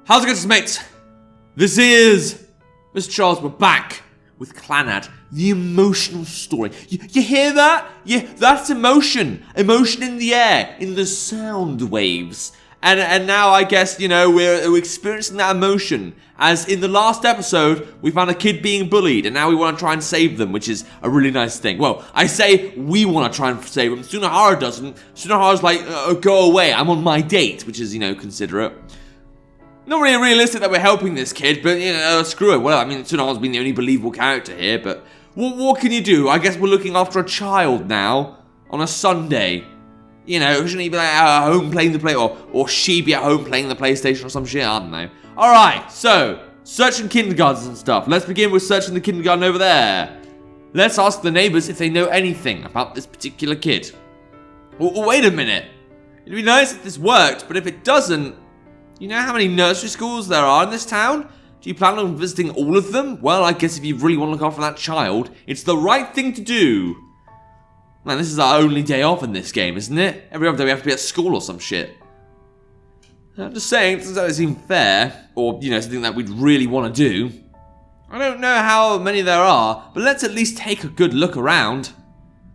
How's it going, mates? This is Mrjacharles. We're back with Clannad, the emotional story. You hear that? Yeah, that's emotion. Emotion in the air, in the sound waves. And now I guess, we're experiencing that emotion. As in the last episode, we found a kid being bullied, and now we want to try and save them, which is a really nice thing. Well, I say we want to try and save them. Sunohara doesn't. Sunohara's like, go away, I'm on my date, which is, considerate. Not really realistic that we're helping this kid, but, screw it. Well, I mean, Sunohara's been the only believable character here, but what can you do? I guess we're looking after a child now on a Sunday. Shouldn't he be at home playing the play, or she be at home playing the PlayStation or some shit? I don't know. Alright, so, searching kindergartens and stuff. Let's begin with searching the kindergarten over there. Let's ask the neighbors if they know anything about this particular kid. Wait a minute. It'd be nice if this worked, but if it doesn't, you know how many nursery schools there are in this town? Do you plan on visiting all of them? Well, I guess if you really want to look after that child, it's the right thing to do. Man, this is our only day off in this game, isn't it? Every other day we have to be at school or some shit. I'm just saying, it doesn't seem fair, or, something that we'd really want to do. I don't know how many there are, but let's at least take a good look around.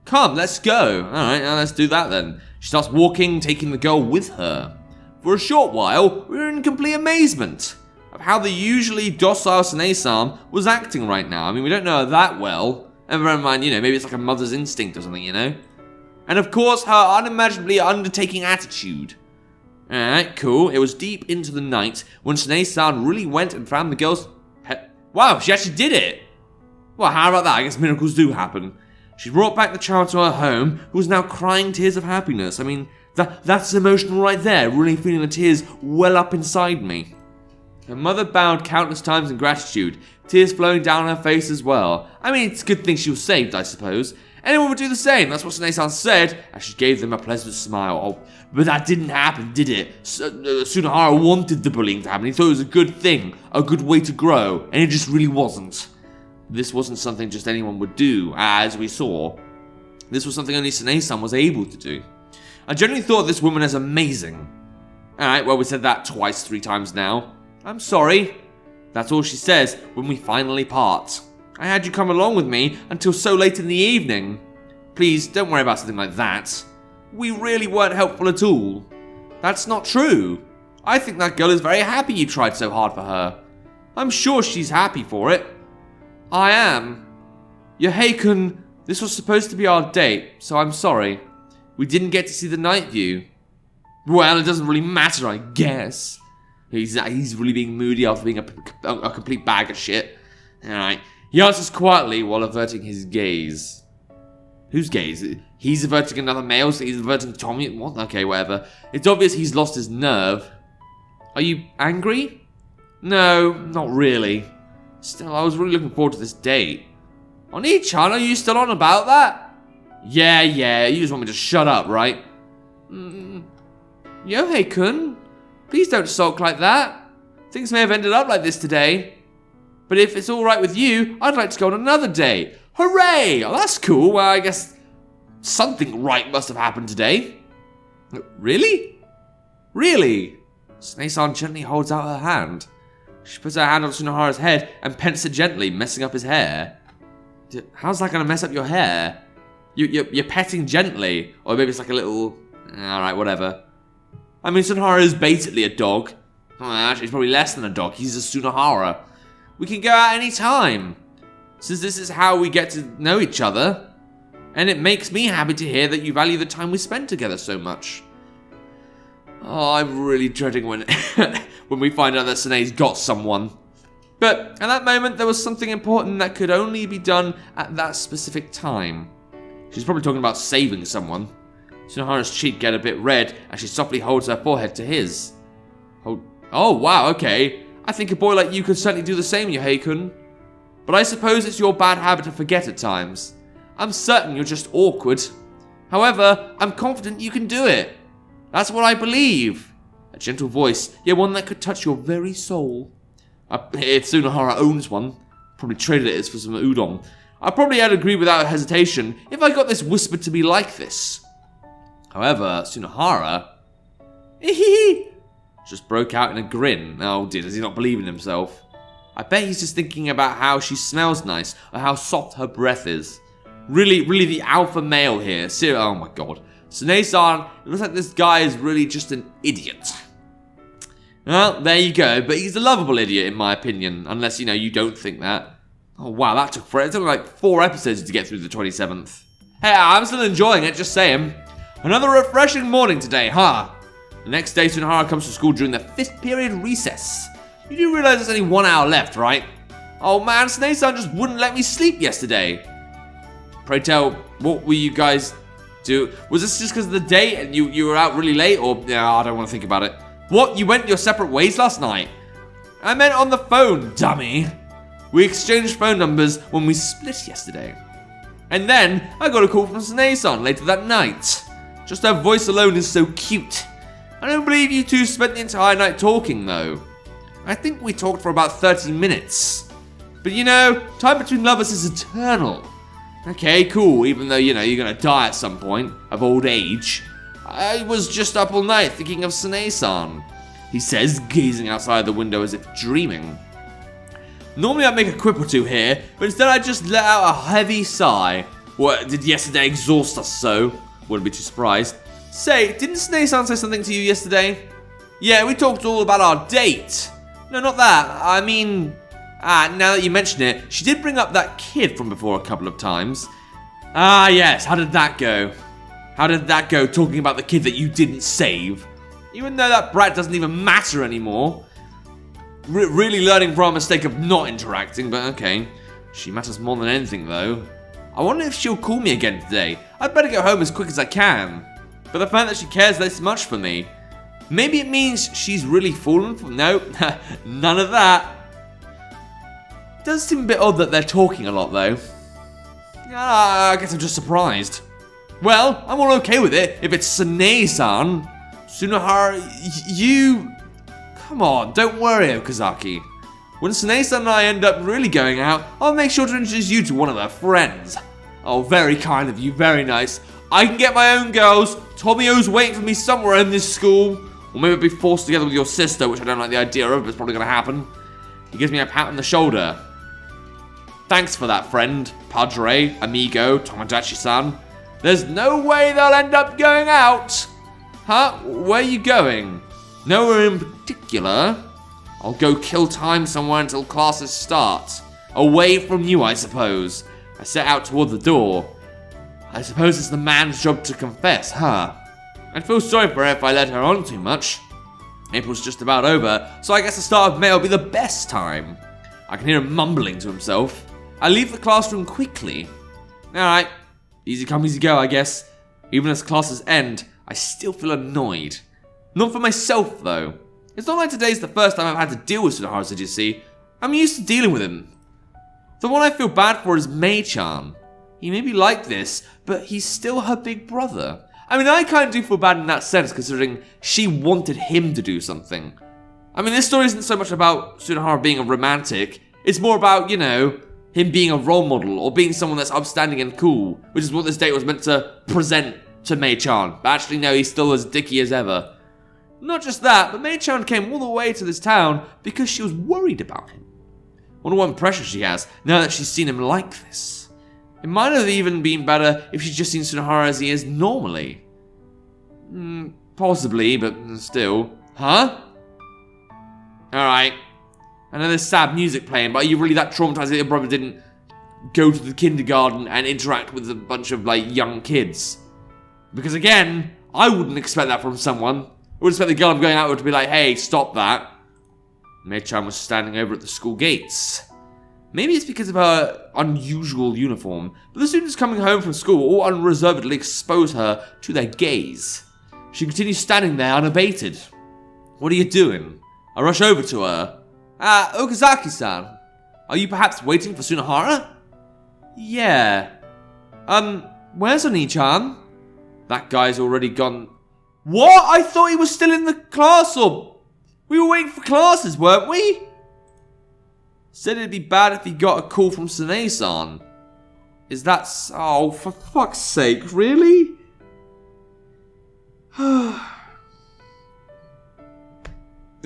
Come, let's go. Alright, now let's do that then. She starts walking, taking the girl with her. For a short while, we were in complete amazement of how the usually docile Sunohara was acting right now. I mean, we don't know her that well. And never mind, maybe it's like a mother's instinct or something, And of course, her unimaginably undertaking attitude. Alright, cool. It was deep into the night when Sunohara really went and found the girl's pet. Wow, she actually did it! Well, how about that? I guess miracles do happen. She brought back the child to her home, who was now crying tears of happiness. I mean, that's emotional right there, really feeling the tears well up inside me. Her mother bowed countless times in gratitude, tears flowing down her face as well. I mean, it's a good thing she was saved, I suppose. Anyone would do the same, that's what Sunohara said, as she gave them a pleasant smile. Oh, but that didn't happen, did it? Sunohara wanted the bullying to happen, he thought it was a good thing, a good way to grow, and it just really wasn't. This wasn't something just anyone would do, as we saw. This was something only Sunohara was able to do. I generally thought this woman is amazing. Alright, well, we said that twice, 3 times now. I'm sorry. That's all she says when we finally part. I had you come along with me until so late in the evening. Please, don't worry about something like that. We really weren't helpful at all. That's not true. I think that girl is very happy you tried so hard for her. I'm sure she's happy for it. I am. Yohei-kun, this was supposed to be our date, so I'm sorry. We didn't get to see the night view. Well, it doesn't really matter, I guess. He's really being moody after being a complete bag of shit. Alright. He answers quietly while averting his gaze. Whose gaze? He's averting another male, so he's averting Tommy? What? Okay, whatever. It's obvious he's lost his nerve. Are you angry? No, not really. Still, I was really looking forward to this date. Oni-chan, are you still on about that? Yeah, you just want me to shut up, right? Yohei-kun? Please don't sulk like that. Things may have ended up like this today. But if it's alright with you, I'd like to go on another date. Hooray! Oh, that's cool. Well, I guess something right must have happened today. Really? Really? Sunohara gently holds out her hand. She puts her hand on Sunohara's head and pets it gently, messing up his hair. How's that going to mess up your hair? You're petting gently. Or maybe it's like a little... Alright, whatever. I mean, Sunohara is basically a dog. Well, actually, he's probably less than a dog. He's a Sunohara. We can go out any time, since this is how we get to know each other. And it makes me happy to hear that you value the time we spend together so much. Oh, I'm really dreading when when we find out that Sunohara's got someone. But at that moment, there was something important that could only be done at that specific time. She's probably talking about saving someone. Sunohara's cheek get a bit red as she softly holds her forehead to his. Oh, wow, okay. I think a boy like you could certainly do the same, Yohei-kun. But I suppose it's your bad habit to forget at times. I'm certain you're just awkward. However, I'm confident you can do it. That's what I believe. A gentle voice, yet one that could touch your very soul. If Sunohara owns one, probably traded it for some udon. I probably had agreed without hesitation if I got this whispered to me like this. However, Sunohara... just broke out in a grin. Oh dear, does he not believe in himself? I bet he's just thinking about how she smells nice, or how soft her breath is. Really the alpha male here. Oh my god. Sunohara, it looks like this guy is really just an idiot. Well, there you go, but he's a lovable idiot in my opinion, unless, you don't think that. Oh wow, that took forever. It took like 4 episodes to get through the 27th. Hey, I'm still enjoying it, just saying. Another refreshing morning today, huh? The next day, Sunohara comes to school during the 5th period recess. You do realize there's only 1 hour left, right? Oh man, Sunohara just wouldn't let me sleep yesterday. Pray tell, what were you guys do? Was this just because of the date and you were out really late, or I don't want to think about it. What, you went your separate ways last night? I meant on the phone, dummy. We exchanged phone numbers when we split yesterday. And then I got a call from Sunohara later that night. Just her voice alone is so cute. I don't believe you two spent the entire night talking though. I think we talked for about 30 minutes. But time between lovers is eternal. Okay, cool, even though, you're gonna die at some point, of old age. I was just up all night thinking of Sunohara, he says, gazing outside the window as if dreaming. Normally I'd make a quip or two here, but instead I just let out a heavy sigh. What, did yesterday exhaust us so? Wouldn't be too surprised. Say, didn't Sunohara say something to you yesterday? Yeah, we talked all about our date. No, not that. I mean, now that you mention it, she did bring up that kid from before a couple of times. Ah, yes, how did that go? How did that go, talking about the kid that you didn't save? Even though that brat doesn't even matter anymore. Really learning from our mistake of not interacting, but okay. She matters more than anything, though. I wonder if she'll call me again today. I'd better get home as quick as I can. But the fact that she cares this much for me, maybe it means she's really fallen for... No, none of that. It does seem a bit odd that they're talking a lot, though. I guess I'm just surprised. Well, I'm all okay with it if it's Sunohara. Sunohara, you... Come on, don't worry, Okazaki. When Sunohara and I end up really going out, I'll make sure to introduce you to one of their friends. Oh, very kind of you, very nice. I can get my own girls. Tomio's waiting for me somewhere in this school. Or maybe be forced together with your sister, which I don't like the idea of, but it's probably going to happen. He gives me a pat on the shoulder. Thanks for that, friend, Padre, amigo, Tomodachi-san. There's no way they'll end up going out. Huh? Where are you going? Nowhere in particular. I'll go kill time somewhere until classes start. Away from you, I suppose. I set out toward the door. I suppose it's the man's job to confess, huh? I'd feel sorry for her if I led her on too much. April's just about over, so I guess the start of May will be the best time. I can hear him mumbling to himself. I leave the classroom quickly. Alright, easy come, easy go, I guess. Even as classes end, I still feel annoyed. Not for myself, though. It's not like today's the first time I've had to deal with Sunohara, you see. I'm used to dealing with him. The one I feel bad for is Mei-chan. He may be like this, but he's still her big brother. I mean, I kind of do feel bad in that sense, considering she wanted him to do something. I mean, this story isn't so much about Sunohara being a romantic. It's more about, him being a role model, or being someone that's upstanding and cool, which is what this date was meant to present to Mei-chan. But actually, no, he's still as dicky as ever. Not just that, but Mei-chan came all the way to this town because she was worried about him. Wonder what impression she has now that she's seen him like this. It might have even been better if she'd just seen Sunohara as he is normally. Possibly, but still. Huh? Alright. I know there's sad music playing, but are you really that traumatized that your brother didn't go to the kindergarten and interact with a bunch of, young kids? Because again, I wouldn't expect that from someone. I would expect the girl I'm going out with to be like, hey, stop that. Mei-chan was standing over at the school gates. Maybe it's because of her unusual uniform, but the students coming home from school all unreservedly expose her to their gaze. She continues standing there unabated. What are you doing? I rush over to her. Okazaki-san, are you perhaps waiting for Sunohara? Yeah. Where's Oni-chan? That guy's already gone. What? I thought he was still in the class, or... We were waiting for classes, weren't we? Said it'd be bad if he got a call from Sunohara-san. Is that... Oh, for fuck's sake, really?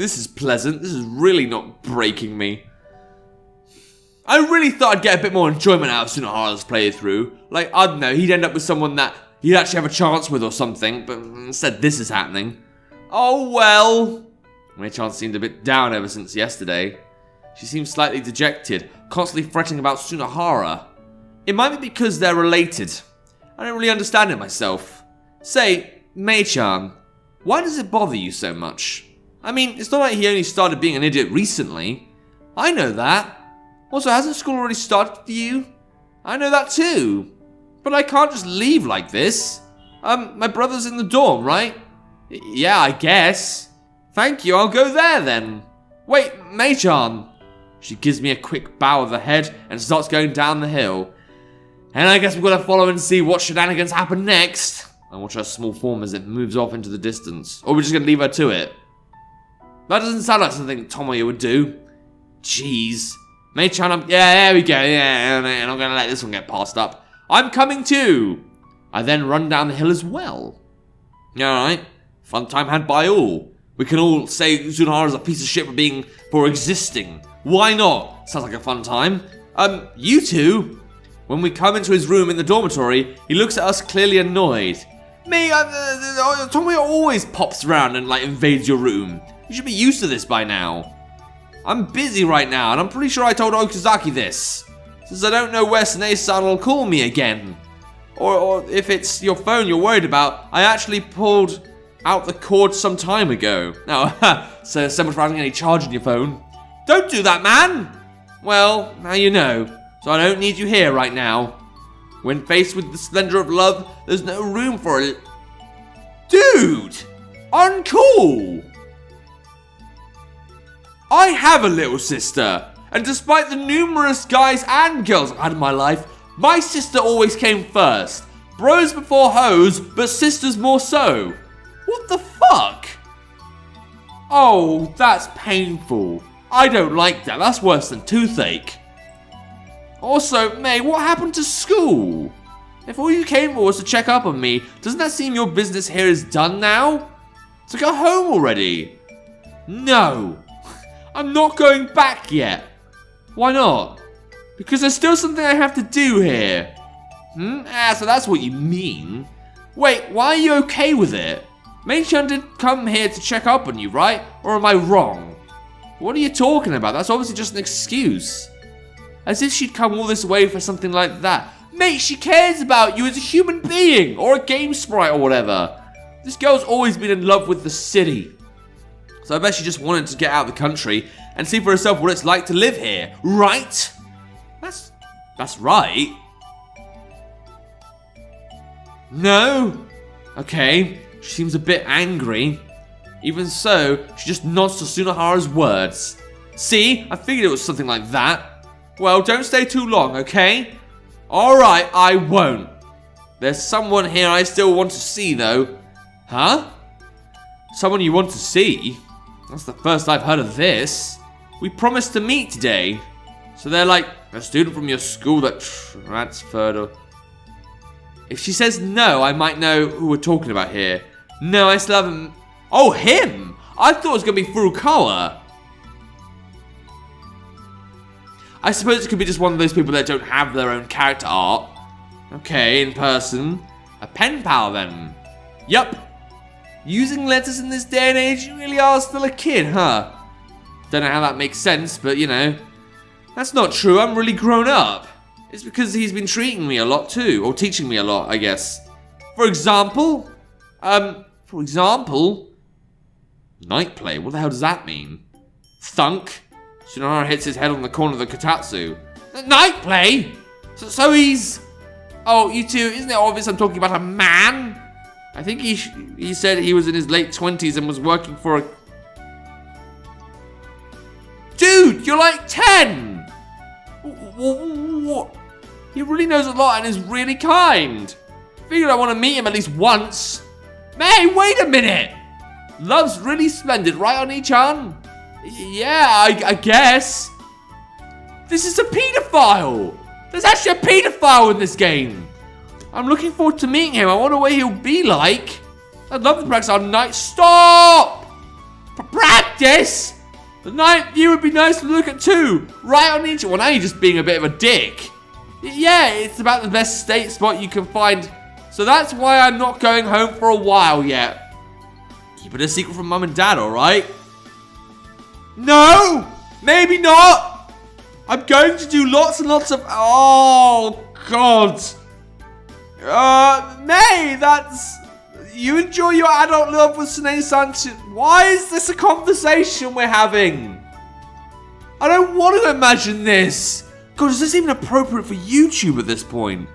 this is pleasant. This is really not breaking me. I really thought I'd get a bit more enjoyment out of Sunohara's playthrough. Like, I don't know, he'd end up with someone that he'd actually have a chance with or something, but instead this is happening. Oh well. Mrjacharles seemed a bit down ever since yesterday. She seemed slightly dejected, constantly fretting about Sunohara. It might be because they're related. I don't really understand it myself. Say, Mei-chan, why does it bother you so much? I mean, it's not like he only started being an idiot recently. I know that. Also, hasn't school already started for you? I know that too. But I can't just leave like this. My brother's in the dorm, right? Yeah, I guess. Thank you, I'll go there then. Wait, Mei-chan. She gives me a quick bow of the head and starts going down the hill. And I guess we've got to follow and see what shenanigans happen next. And watch her small form as it moves off into the distance. Or we're just going to leave her to it. That doesn't sound like something Tomoya would do. Jeez. Mei-chan, yeah, there we go. Yeah, and I'm going to let this one get passed up. I'm coming too. I then run down the hill as well. Alright. Fun time had by all. We can all say Sunohara's a piece of shit for existing. Why not? Sounds like a fun time. You two? When we come into his room in the dormitory, he looks at us clearly annoyed. Tomoya always pops around and invades your room. You should be used to this by now. I'm busy right now, and I'm pretty sure I told Okazaki this. Since I don't know where Sune-san will call me again. Or if it's your phone you're worried about, I actually pulled out the cord some time ago. Oh, so much for having any charge in your phone. Don't do that, man! Well, now you know. So I don't need you here right now. When faced with the splendor of love, there's no room for it. Dude! Uncool! I have a little sister, and despite the numerous guys and girls I've had in my life, my sister always came first. Bros before hoes, but sisters more so. What the fuck? Oh, that's painful. I don't like that. That's worse than toothache. Also, May, what happened to school? If all you came for was to check up on me, doesn't that seem your business here is done now? So go home already. No. I'm not going back yet. Why not? Because there's still something I have to do here. So that's what you mean. Wait, why are you okay with it? Mei-chan did come here to check up on you, right? Or am I wrong? What are you talking about? That's obviously just an excuse. As if she'd come all this way for something like that. Mate, she cares about you as a human being, or a game sprite or whatever. This girl's always been in love with the city. So I bet she just wanted to get out of the country and see for herself what it's like to live here, right? That's right. No? Okay, she seems a bit angry. Even so, she just nods to Sunohara's words. See, I figured it was something like that. Well, don't stay too long, okay? Alright, I won't. There's someone here I still want to see, though. Huh? Someone you want to see? That's the first I've heard of this. We promised to meet today. So they're like a student from your school that transferred or... If she says no, I might know who we're talking about here. No, I still haven't... Oh, him! I thought it was going to be Furukawa. I suppose it could be just one of those people that don't have their own character art. Okay, in person. A pen pal then. Yup. Using letters in this day and age, you really are still a kid, huh? Don't know how that makes sense, but you know. That's not true, I'm really grown up. It's because he's been treating me a lot too, or teaching me a lot, I guess. For example? Night play, what the hell does that mean? Thunk. Sunohara hits his head on the corner of the kotatsu. Night play? So he's... Oh, you two, isn't it obvious I'm talking about a man? I think he said he was in his late 20s and was working for a... Dude, you're like 10! What? He really knows a lot and is really kind. Figured I want to meet him at least once. May, wait a minute! Love's really splendid, right, Oni-chan? Yeah, I guess. This is a pedophile! There's actually a pedophile in this game! I'm looking forward to meeting him. I wonder what he'll be like. I'd love to practice our night. Stop! Practice! this? The night view would be nice to look at too. Right on each. Well, now you're just being a bit of a dick. Yeah, it's about the best state spot you can find. So that's why I'm not going home for a while yet. Keep it a secret from Mum and Dad, alright? No! Maybe not! I'm going to do lots and lots of... Oh, God. May, that's... You enjoy your adult love with Sunohara. Why is this a conversation we're having? I don't want to imagine this. God, is this even appropriate for YouTube at this point?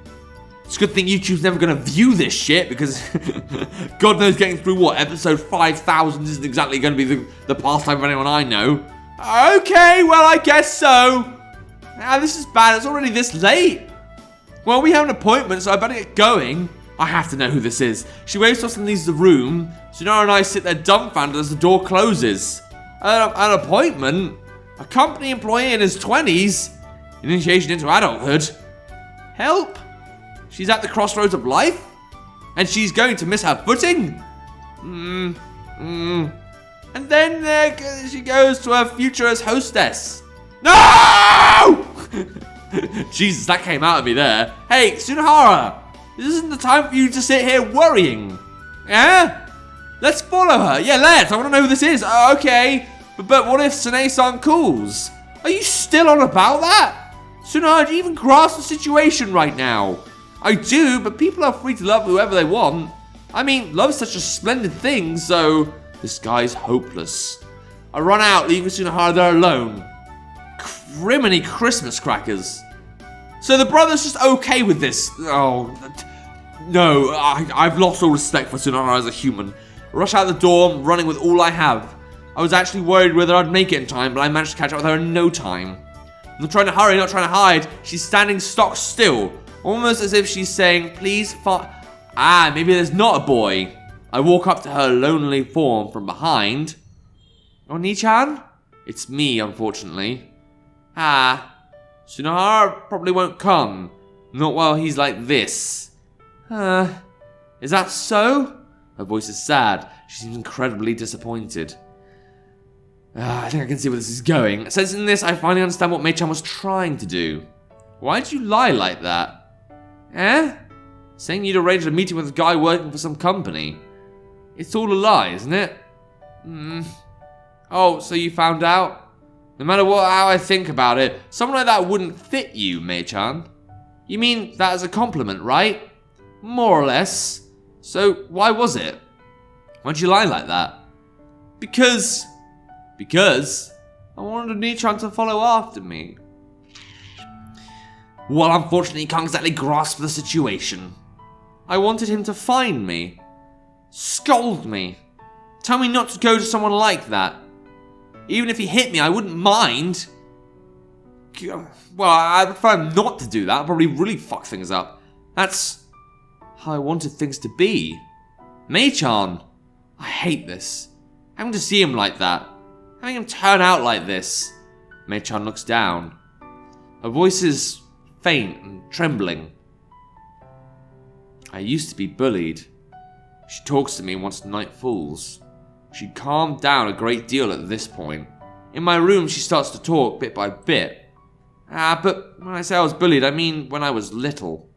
It's a good thing YouTube's never going to view this shit because God knows getting through what, episode 5,000 isn't exactly going to be the pastime of anyone I know. Okay, well, I guess so. Ah, this is bad. It's already this late. Well, we have an appointment, so I better get going. I have to know who this is. She waves to us and leaves the room. Sunohara and I sit there dumbfounded as the door closes. An appointment? A company employee in his 20s? Initiation into adulthood? Help? She's at the crossroads of life? And she's going to miss her footing? And then she goes to her future as hostess. No! Jesus, that came out of me there. Hey, Sunohara! This isn't the time for you to sit here worrying. Yeah? Let's follow her. Yeah, let's. I want to know who this is. Okay. But what if Sunohara calls? Are you still on about that? Sunohara, do you even grasp the situation right now? I do, but people are free to love whoever they want. I mean, love's such a splendid thing, so this guy's hopeless. I run out, leaving Sunohara there alone. Criminy Christmas crackers. So the brother's just okay with this. Oh, no, I've lost all respect for Sunohara as a human. I rush out the door, running with all I have. I was actually worried whether I'd make it in time, but I managed to catch up with her in no time. I'm not trying to hurry, not trying to hide. She's standing stock still, almost as if she's saying, please maybe there's not a boy. I walk up to her lonely form from behind. Oni-chan? It's me, unfortunately. Sunohara probably won't come. Not while he's like this. Is that so? Her voice is sad. She seems incredibly disappointed. I think I can see where this is going. Sensing this, I finally understand what Mrjacharles was trying to do. Why'd you lie like that? Saying you'd arranged a meeting with a guy working for some company. It's all a lie, isn't it? Oh, so you found out? No matter how I think about it, someone like that wouldn't fit you, Mei-chan. You mean that as a compliment, right? More or less. So why was it? Why'd you lie like that? Because I wanted Oni-chan to follow after me. Well, unfortunately, he can't exactly grasp the situation. I wanted him to find me. Scold me. Tell me not to go to someone like that. Even if he hit me, I wouldn't mind. Well, I prefer him not to do that. I'd probably really fuck things up. That's how I wanted things to be. Mei-chan, I hate this. Having to see him like that. Having him turn out like this. Mei-chan looks down. Her voice is faint and trembling. I used to be bullied. She talks to me once night falls. She calmed down a great deal at this point. In my room, she starts to talk bit by bit. But when I say I was bullied, I mean when I was little.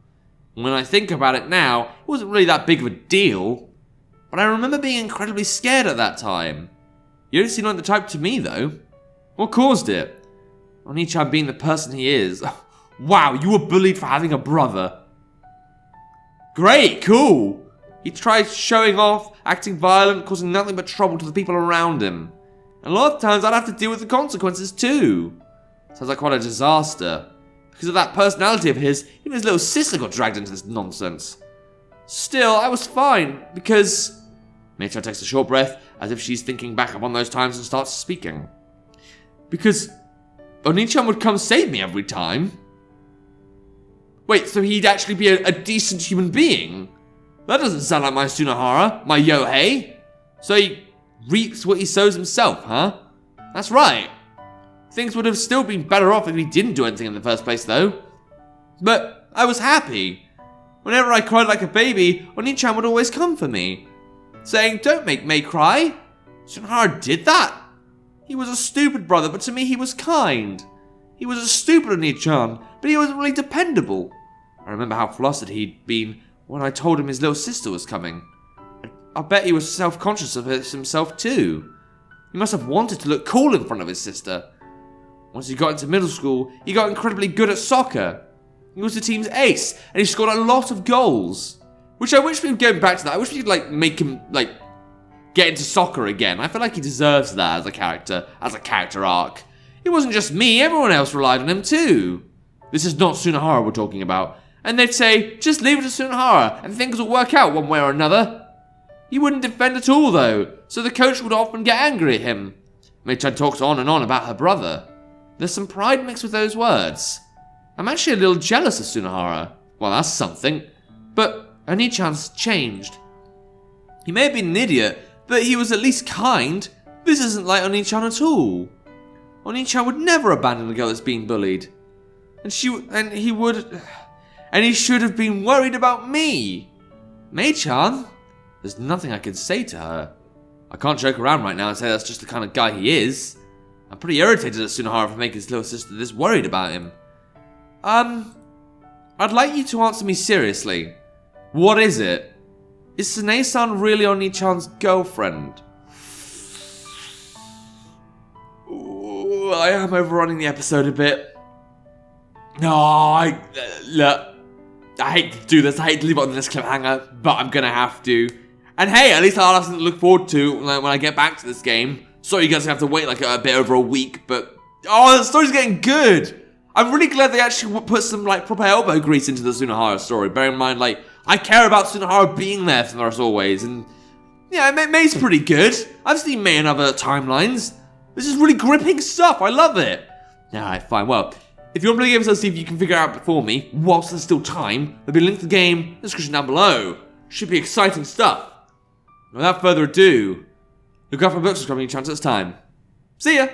When I think about it now, it wasn't really that big of a deal. But I remember being incredibly scared at that time. You don't seem like the type to me, though. What caused it? Oni-chan being the person he is. Wow, you were bullied for having a brother. Great, cool. He tries showing off, acting violent, causing nothing but trouble to the people around him. And a lot of times I'd have to deal with the consequences too. Sounds like quite a disaster. Because of that personality of his, even his little sister got dragged into this nonsense. Still, I was fine, because... Mei-chan takes a short breath, as if she's thinking back upon those times and starts speaking. Because Oni-chan would come save me every time. Wait, so he'd actually be a decent human being? That doesn't sound like my Sunohara, my Yohei. So he reaps what he sows himself, huh? That's right. Things would have still been better off if he didn't do anything in the first place, though. But I was happy. Whenever I cried like a baby, Oni-chan would always come for me, saying, "Don't make Mei cry." Sunohara did that. He was a stupid brother, but to me he was kind. He was a stupid Oni-chan, but he was really dependable. I remember how flustered he'd been when I told him his little sister was coming. I bet he was self-conscious of it himself too. He must have wanted to look cool in front of his sister. Once he got into middle school, he got incredibly good at soccer. He was the team's ace, and he scored a lot of goals. Which I wish we could go back to that. I wish we could make him get into soccer again. I feel like he deserves that as a character arc. It wasn't just me, everyone else relied on him too. This is not Sunohara we're talking about. And they'd say, just leave it to Sunohara, and things will work out one way or another. He wouldn't defend at all though, so the coach would often get angry at him. Mei-chan talks on and on about her brother. There's some pride mixed with those words. I'm actually a little jealous of Sunohara. Well, that's something. But Oni-chan's changed. He may have been an idiot, but he was at least kind. This isn't like Oni-chan at all. Oni-chan would never abandon a girl that's being bullied. And he should have been worried about me. Mei-chan? There's nothing I can say to her. I can't joke around right now and say that's just the kind of guy he is. I'm pretty irritated at Sunohara for making his little sister this worried about him. I'd like you to answer me seriously. What is it? Is Sune-san really Oni-chan's girlfriend? Ooh, I am overrunning the episode a bit. No, look, I hate to do this. I hate to leave it on this cliffhanger, but I'm gonna have to. And hey, at least I'll have something to look forward to when I get back to this game. Sorry you guys have to wait a bit over a week, but the story's getting good. I'm really glad they actually put some proper elbow grease into the Sunohara story. Bear in mind, I care about Sunohara being there for us always, and yeah, Mei's pretty good. I've seen Mei in other timelines. This is really gripping stuff. I love it. Alright, fine. Well, if you want to play games, let's see if you can figure it out before me, whilst there's still time. There'll be a link to the game in the description down below. Should be exciting stuff. Without further ado, look out for books coming chance it's time. See ya!